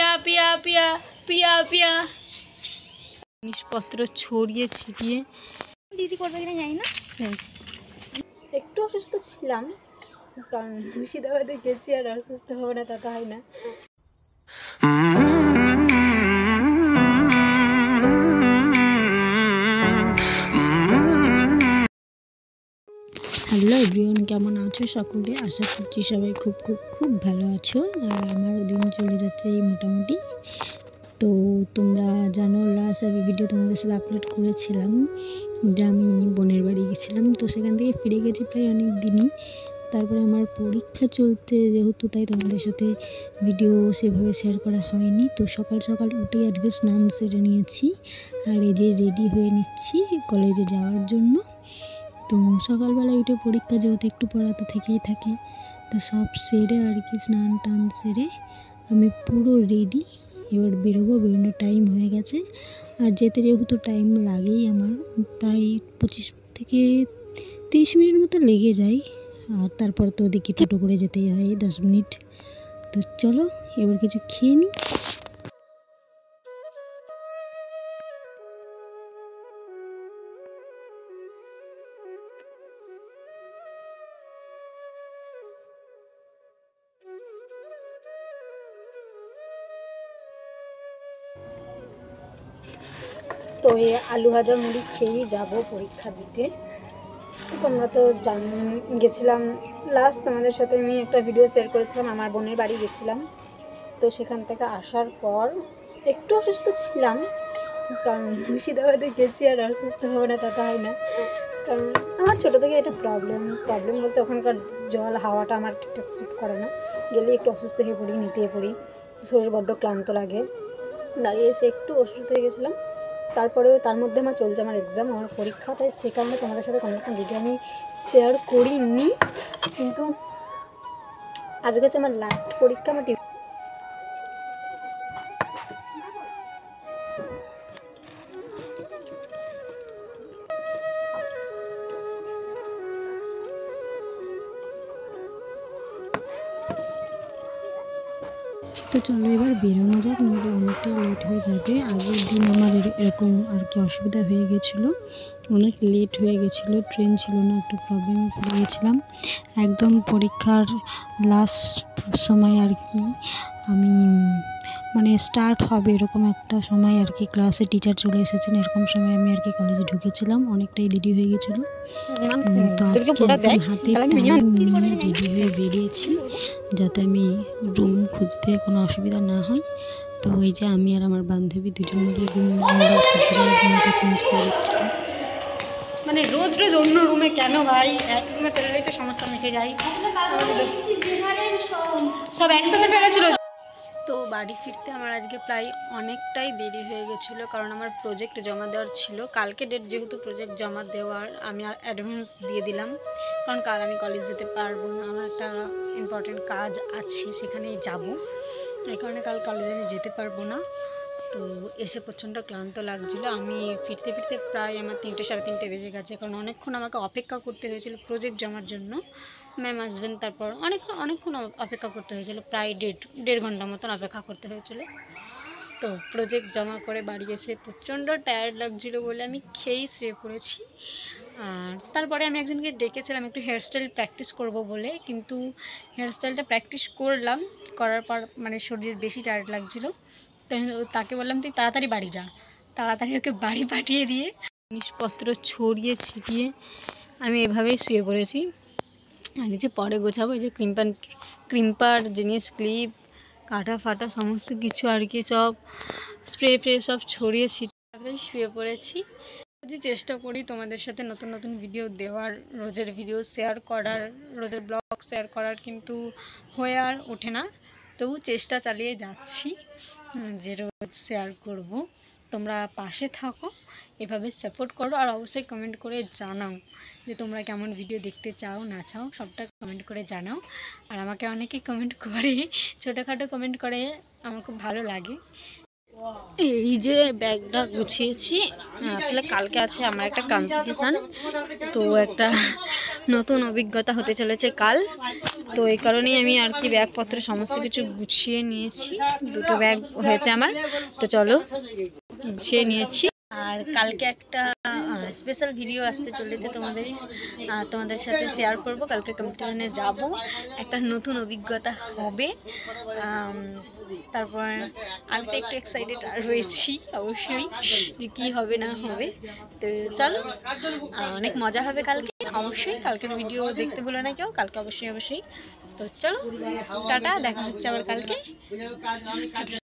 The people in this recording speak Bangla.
পিয়া পিয়া পিয়া পিয়া পিয়া জিনিসপত্র ছড়িয়ে ছিটিয়ে দিদি করবে কিনা জানি না। একটু অসুস্থ ছিলাম, কারণ মুর্শিদাবাদে গেছি আর অসুস্থ হবো না তা তো হয় না। হ্যালো এভরিওয়ান, কেমন আছো সকলে? আশা করছি সবাই খুব খুব খুব ভালো আছো। আর আমারও দিন চলে যাচ্ছে এই মোটামুটি। তো তোমরা জানো লাস্ট আমি ভিডিও তোমাদের সাথে আপলোড করেছিলাম যে আমি বোনের বাড়ি গেছিলাম, তো সেখান থেকে ফিরে গেছি প্রায় অনেক দিনই। তারপরে আমার পরীক্ষা চলতে যেহেতু, তাই তোমাদের সাথে ভিডিও সেভাবে শেয়ার করা হয়নি। তো সকাল সকাল উঠে আজকে স্নান সেরে নিয়েছি আর এই যে রেডি হয়ে নিচ্ছি কলেজে যাওয়ার জন্য। তো সকালবেলা উঠে পরীক্ষা যেহেতু একটু পড়াতে থেকেই থাকে, তো সব সেরে আর কি স্নান টান সেরে আমি পুরো রেডি। এবার বেরোনোর টাইম হয়ে গেছে। আর যেতে যেহেতু টাইম লাগেই, আমার প্রায় 25 থেকে 30 মিনিট মতো লেগে যায়। আর তারপর তো ওদিকে টোটো করে যেতেই হয় 10 মিনিট। তো চলো এবার কিছু খেয়ে নিই। তো এই আলু ভাজা মুড়ি খেয়েই যাবো পরীক্ষা দিতে। তোমরা তো গেছিলাম লাস্ট, তোমাদের সাথে আমি একটা ভিডিও শেয়ার করেছিলাম, আমার বোনের বাড়ি গেছিলাম। তো সেখান থেকে আসার পর একটু অসুস্থ ছিলাম, কারণ মুর্শিদাবাদে গেছি আর অসুস্থ হবো না তা তো হয় না। কারণ আমার ছোটো থেকে এটা প্রবলেম বলতে ওখানকার জল হাওয়াটা আমার ঠিকঠাক স্যুট করে না। গেলে একটু অসুস্থ হয়ে পড়ি, নিতে পড়ি, শরীর বড্ড ক্লান্ত লাগে। দাঁড়িয়ে এসে একটু অসুস্থ হয়ে গেছিলাম। তারপরেও তার মধ্যে আমার চলছে আমার এক্সাম, আমার পরীক্ষা, তাই সে কারণে তোমাদের সাথে কোনো রকম ভিডিও আমি শেয়ার করিনি। কিন্তু আজকে হচ্ছে আমার লাস্ট পরীক্ষা। আমার তো চলো এবার বেরোনো যাক, নইলে অনেকটাই লেট হয়ে যাবে। আগের দিন আমার এরকম আর কি অসুবিধা হয়ে গেছিলো, অনেক লেট হয়ে গেছিলো, ট্রেন ছিল না, একটু প্রবলেমে পড়ে গেছিলাম। একদম পরীক্ষার লাস্ট সময় আর কি আমি মানে স্টার্ট হবে এরকম একটা সময় আর কি, ক্লাসে টিচার চলে এসেছেন এরকম সময় আমি আর কি কলেজে ঢুকেছিলাম, অনেকটাই দেরি হয়ে গেছিলো। তো আজকে একদম হাতে টাইম নিয়ে রেডি হয়ে বেরিয়েছি যাতে আমি রুম খুঁজতে কোনো অসুবিধা না হয়। তো ওই যে আমি আর আমার বান্ধবী দুজন মিলে রুমটা চেঞ্জ করে দিচ্ছিলাম। মানে রোজ রোজ অন্য রুমে কেন ভাই, এক রুমে পেলেই তো সমস্যা মিটে যাই। সব একসাথে পেরেছিল। তো বাড়ি ফিরতে আমার আজকে প্রায় অনেকটাই দেরি হয়ে গেছিলো, কারণ আমার প্রজেক্ট জমা দেওয়ার ছিল। কালকে ডেট যেহেতু প্রজেক্ট জমা দেওয়ার, আমি অ্যাডভান্স দিয়ে দিলাম, কারণ কাল আমি কলেজ যেতে পারবো না, আমার একটা ইম্পর্টেন্ট কাজ আছে সেখানেই যাব, এই কারণে কাল কলেজে আমি যেতে পারবো না। তো এসে প্রচণ্ড ক্লান্ত লাগছিলো। আমি ফিরতে ফিরতে প্রায় আমার 3টে সাড়ে 3টে বেজে গেছে, কারণ অনেকক্ষণ আমাকে অপেক্ষা করতে হয়েছিল প্রজেক্ট জমার জন্য। ম্যাম আসবেন, তারপর অনেকক্ষণ অপেক্ষা করতে হয়েছিল, প্রায় দেড় ঘন্টা মতন অপেক্ষা করতে হয়েছিল। তো প্রজেক্ট জমা করে বাড়ি এসে প্রচণ্ড টায়ার্ড লাগছিলো বলে আমি খেয়েই শুয়ে পড়েছি। আর তারপরে আমি একজনকে ডেকেছিলাম একটু হেয়ারস্টাইল প্র্যাকটিস করব বলে, কিন্তু হেয়ারস্টাইলটা প্র্যাকটিস করার পর মানে শরীর বেশি টায়ার্ড লাগছিলো। তো তাকে বললাম তুই তাড়াতাড়ি বাড়ি যা, তাড়াতাড়ি ওকে বাড়ি পাঠিয়ে দিয়ে জিনিসপত্র ছড়িয়ে ছিটিয়ে আমি এভাবেই শুয়ে পড়েছি। আর যে পরে গোছাবো, এই যে ক্রিম্পার জিনিস, ক্লিপ, কাটা ফাটা সমস্ত কিছু আর কি সব স্প্রে সব ছড়িয়ে ছিটিয়ে শুয়ে পড়েছি। যে চেষ্টা করি তোমাদের সাথে নতুন নতুন ভিডিও দেওয়ার, রোজের ভিডিও শেয়ার করার, রোজের ব্লগ শেয়ার করার, কিন্তু হয়ে আর ওঠে না। তবু চেষ্টা চালিয়ে যাচ্ছি যে রোজ শেয়ার করব। তোমরা পাশে থাকো, এভাবে সাপোর্ট করো, আর অবশ্যই কমেন্ট করে জানাও যে তোমরা কেমন ভিডিও দেখতে চাও না চাও, সবটা কমেন্ট করে জানাও। আর আমাকে অনেকেই কমেন্ট করে, ছোটোখাটো কমেন্ট করে, আমার খুব ভালো লাগে। এই যে ব্যাগটা গুছিয়েছি, আসলে কালকে আছে আমার একটা কম্পিটিশান, তো একটা নতুন অভিজ্ঞতা হতে চলেছে কাল। তো এই কারণেই আমি আর কি ব্যাগপত্র সমস্ত কিছু গুছিয়ে নিয়েছি। দুটো ব্যাগ হয়েছে আমার, তো চলো গুছিয়ে নিয়েছি। আর কালকে একটা স্পেশাল ভিডিও আসতে চলেছে তোমাদের সাথে শেয়ার করব। কালকে কম্পিটিশনে যাব, একটা নতুন অভিজ্ঞতা হবে। তারপর আমি তো একটু এক্সাইটেড রয়েছি অবশ্যই, যে কী হবে না হবে। তো চলো, অনেক মজা হবে কালকে। অবশ্যই কালকের ভিডিও দেখতে ভুলো না কেউ, কালকে অবশ্যই। তো চলো, টাটা, দেখা হচ্ছে আবার কালকে।